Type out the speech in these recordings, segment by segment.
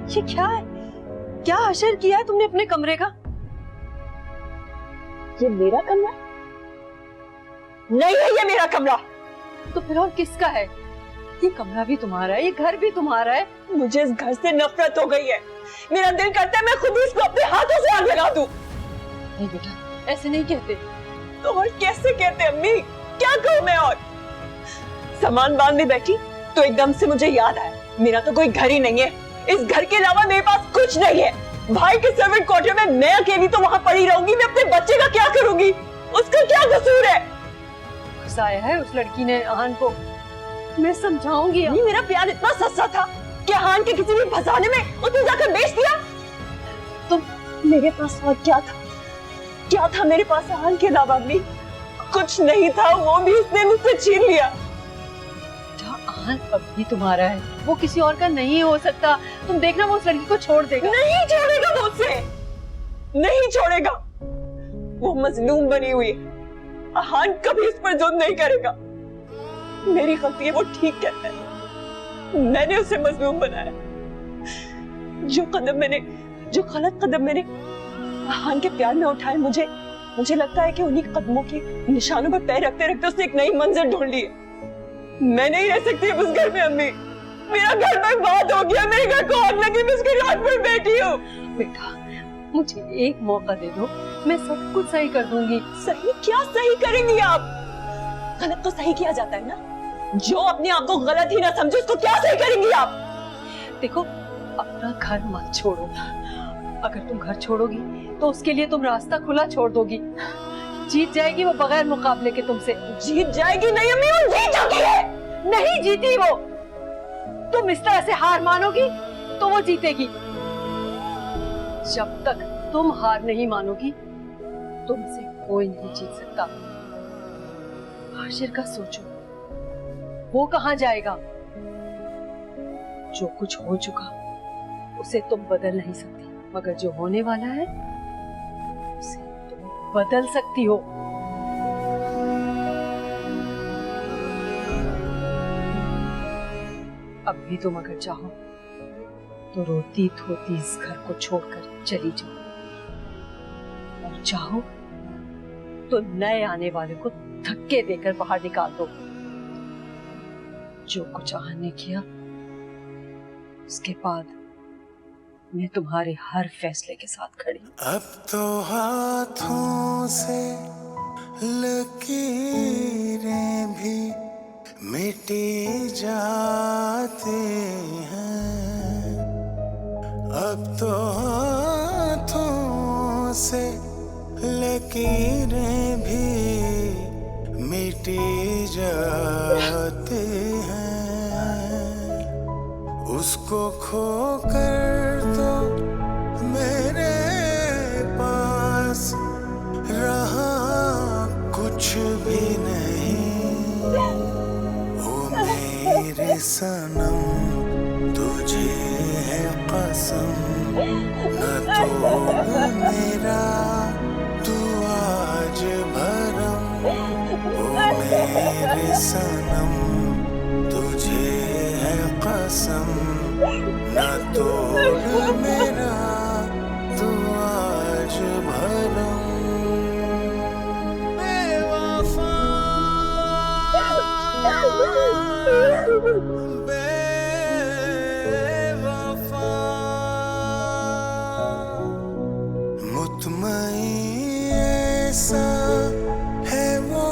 ये क्या है? क्या हशर किया है तुमने अपने कमरे का? ये मेरा कमरा नहीं है, ये मेरा कमरा। तो फिर और किसका है? ये कमरा भी तुम्हारा है, ये घर भी तुम्हारा है। मुझे इस घर से नफरत हो गई है। मेरा दिल करता है मैं खुद ही इसको अपने हाथों से आग लगा दूं। नहीं बेटा, ऐसे नहीं कहते। तो और कैसे कहते अम्मी? क्या कहूं मैं? और सामान बांधने बैठी तो एकदम से मुझे याद आया, मेरा तो कोई घर ही नहीं है। इस घर के अलावा मेरे पास कुछ नहीं है। भाई के सर्वेंट क्वार्टर में मैं अकेली तो वहां पड़ी रहूंगी। मैं अपने बच्चे का क्या करूंगी? उसका क्या कसूर है? फंसाया है उस लड़की ने आहान को। मैं समझाऊंगी। नहीं, मेरा प्यार इतना सस्ता था कि आहान के किसी भी फंसाने में उसने जाकर बेच दिया। तो मेरे पास और क्या था? क्या था मेरे पास आहान के अलावा? अम्मी कुछ नहीं था, वो भी उसने मुझसे छीन लिया। आहान अब भी तुम्हारा है, वो किसी और का नहीं हो सकता। तुम देखना वो उस लड़की को छोड़ देगा। नहीं छोड़ेगा, मुझसे नहीं छोड़ेगा। वो मजलूम बनी हुई है। आहान कभी इस पर जुल्म नहीं करेगा। मेरी गलती है, वो ठीक कहता है। मैंने उसे मजलूम बनाया। जो गलत कदम मैंने आहान के प्यार में उठाए, मुझे लगता है कि उन्हीं कदमों के निशानों पर पैर रखते रखते उसने एक नई मंजिल ढूंढ ली है। मैं नहीं रह सकती उस घर में अम्मी। मेरा घर बर्बाद हो गया। मेरे घर को आग लगी, मैं उसके रात पर बैठी हूँ। बेटा मुझे एक मौका दे दो, मैं सब कुछ सही कर दूंगी। सही क्या सही करेंगी आप? गलत तो सही किया जाता है ना। जो अपने आप को गलत ही ना समझे उसको क्या सही करेंगी आप? देखो अपना घर मत छोड़ो। अगर तुम घर छोड़ोगी तो उसके लिए तुम रास्ता खुला छोड़ दोगी। जीत जाएगी वो बगैर मुकाबले के तुमसे। जीत जाएगी? नहीं अम्मी, वो जीत चुकी है। नहीं जीती वो। तुम इस तरह से हार मानोगी तो वो जीतेगी। जब तक तुम हार नहीं मानोगी तुमसे कोई नहीं जीत सकता। हाशिर का सोचो, वो कहां जाएगा? जो कुछ हो चुका उसे तुम बदल नहीं सकती, मगर जो होने वाला है उसे तुम बदल सकती हो। अब भी तुम अगर चाहो तो रोती धोती इस घर को छोड़कर चली जाओ, और चाहो तो नए आने वाले को धक्के देकर बाहर निकाल दो। जो कुछ आहान ने किया उसके बाद मैं तुम्हारे हर फैसले के साथ खड़ी। अब तो हाथों से लकीरें भी मिटी जाती हैं। अब तो हाथों से लकीरें भी मिटी जाती हैं। उसको खोकर तो मेरे पास रहा कुछ भी नहीं। ओ मेरे सनम तुझे है कसम, न तोड़ मेरा तू आज भरम। ओ मेरे सनम तुझे है कसम, न तोड़ मेरा तू आज भरम। बेवफा बेवफा मुतमईन ऐसा है वो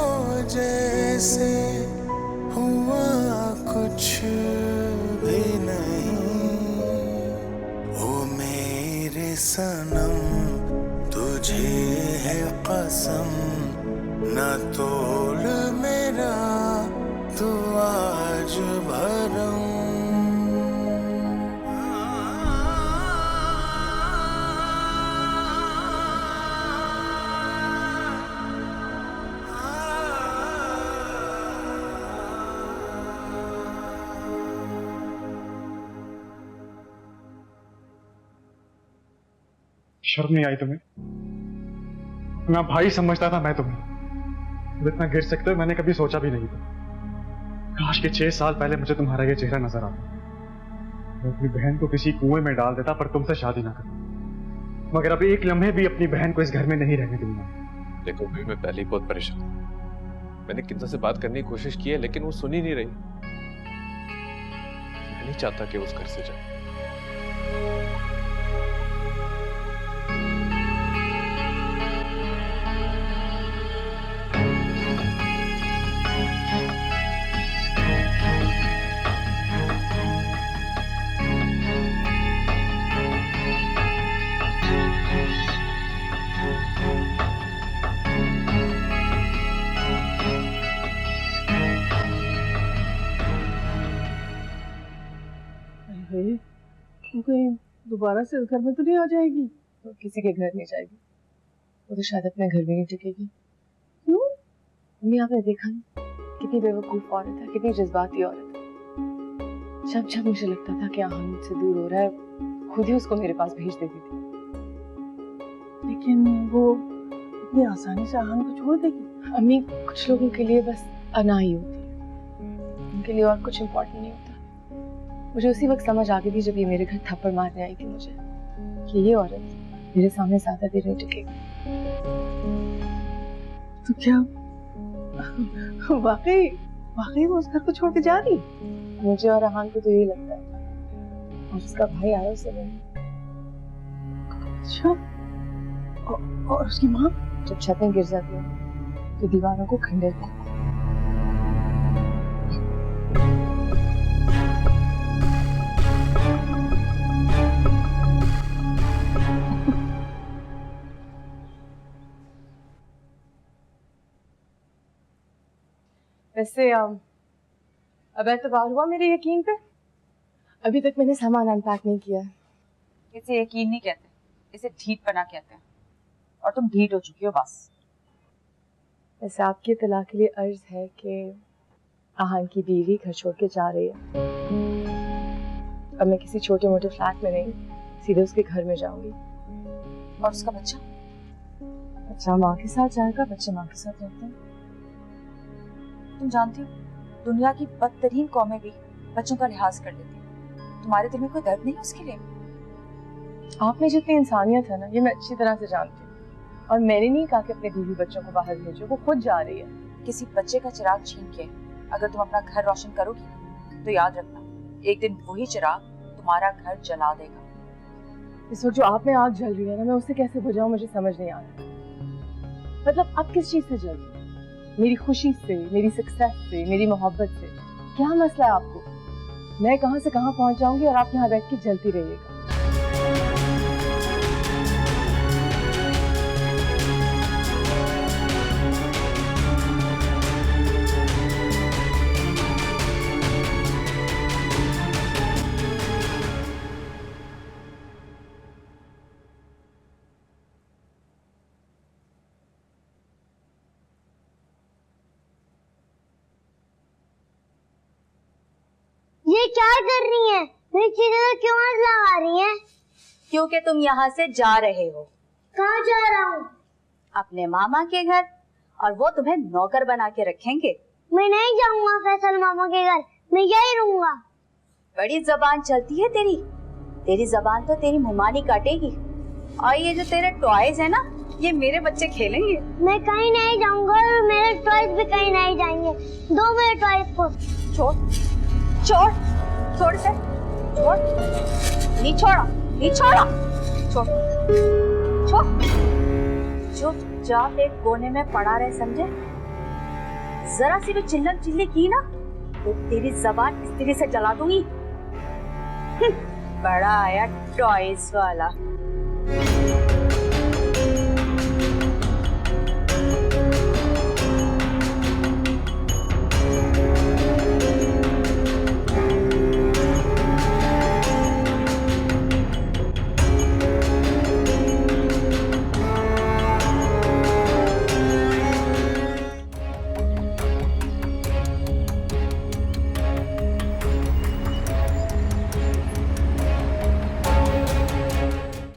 जैसे हुआ कुछ भी नहीं। ओ मेरे सनम तुझे है कसम, न तोड़ मेरा तू आज भरम। शर्म नहीं आई तुम्हें? मैं भाई समझता था मैं तुम्हें। तुम इतना गिर सकते हो मैंने कभी सोचा भी नहीं था। काश के 6 साल पहले मुझे तुम्हारा ये चेहरा नजर आता। मैं अपनी बहन को किसी कुएं में डाल देता पर तुमसे शादी ना करता, मगर अब एक लम्हे भी अपनी बहन को इस घर में नहीं रहने दूंगा। देखो भाई, मैं पहले ही बहुत परेशान हूं। मैंने किंजा से बात करने की कोशिश की है लेकिन वो सुन ही नहीं रही। मैं नहीं चाहता कि वो उस घर से जाए। वो कहीं दोबारा से इस घर में तो नहीं आ जाएगी? तो किसी के घर नहीं जाएगी, वो तो शायद अपने घर में नहीं टिकेगी। क्यों? मम्मी आपने देखा ना कितनी बेवकूफ औरत है, कितनी जज्बाती औरत है। जब जब मुझे लगता था कि आहान मुझसे दूर हो रहा है, खुद ही उसको मेरे पास भेज देती थी। लेकिन वो इतनी आसानी से आहान को छोड़ देगी? अम्मी, कुछ लोगों के लिए बस अना ही होती है, उनके लिए और कुछ इम्पोर्टेंट नहीं होता। मुझे उसी वक्त समझ आ गई थी जब ये मेरे घर थप्पड़ मारने आई थी मुझे कि ये औरत मेरे सामने ज्यादा देर नहीं टिकेगी। तो क्या वाकई वो उस घर को छोड़ के जा रही? मुझे और आहान को तो यही लगता है, और उसका भाई आया उसे लेने। अच्छा, और उसकी माँ? जब छतें गिर जाती हैं तो दीवारों को खंडर करती है। वैसे अब एतबार हुआ मेरे यकीन पे? अभी तक मैंने सामान अनपैक नहीं किया। इसे यकीन नहीं कहते, इसे ढीठपना कहते हैं, और तुम ढीठ हो चुकी हो बस। वैसे आपकी इत्तला के लिए अर्ज है कि आहान की बीवी घर छोड़ के जा रही है। अब मैं किसी छोटे मोटे फ्लैट में नहीं, सीधे उसके घर में जाऊंगी। और उसका बच्चा? बच्चा माँ के साथ जाएगा, बच्चे माँ के साथ रहते हैं। तुम जानती हो, दुनिया की बदतरीन कौमें भी बच्चों का लिहाज कर लेती हैं। तुम्हारे दिल में कोई दर्द नहीं उसके लिए? आप में जितनी इंसानियत है ना, ये मैं अच्छी तरह से जानती हूँ। और मैंने नहीं कहा कि अपने बीवी बच्चों को बाहर भेजो, वो खुद जा रही है। किसी बच्चे का चिराग छीन के अगर तुम अपना घर रोशन करोगी ना, तो याद रखना एक दिन वही चिराग तुम्हारा घर जला देगा। इस वक्त जो आप में आग जल रही है ना, मैं उससे कैसे बुझाऊं मुझे समझ नहीं आ रहा। मतलब अब किस चीज से जल रही है? मेरी खुशी से, मेरी सक्सेस से, मेरी मोहब्बत से? क्या मसला है आपको? मैं कहां से कहां पहुंच जाऊंगी और आप यहाँ बैठ के जलती रहिएगा। ये क्या कर रही हैं? मेरी चीजों को क्यों हाथ लगा रही हैं? क्योंकि तुम यहाँ से जा रहे हो। कहाँ जा रहा हूँ? अपने मामा के घर, और वो तुम्हें नौकर बना के रखेंगे। मैं नहीं जाऊंगा फैसल मामा के घर, मैं यही रहूंगा। बड़ी जबान चलती है तेरी, तेरी जबान तो तेरी मुमानी काटेगी। और ये जो तेरे टॉयज है ना, ये मेरे बच्चे खेलेंगे। मैं कहीं नहीं जाऊंगा और मेरे टॉयज भी कहीं नहीं जाएंगे। दो मेरे टॉयज को। छोड़ छोड़ छोड़ से छोड़, नहीं छोड़ा, नहीं छोड़ा, छोड़ छोड़। चुपचाप एक कोने में पड़ा रहे, समझे? जरा सी भी चिल्लम चिल्ली की ना तो तेरी जबान इस तरह से जला दूंगी। बड़ा आया टॉयज वाला।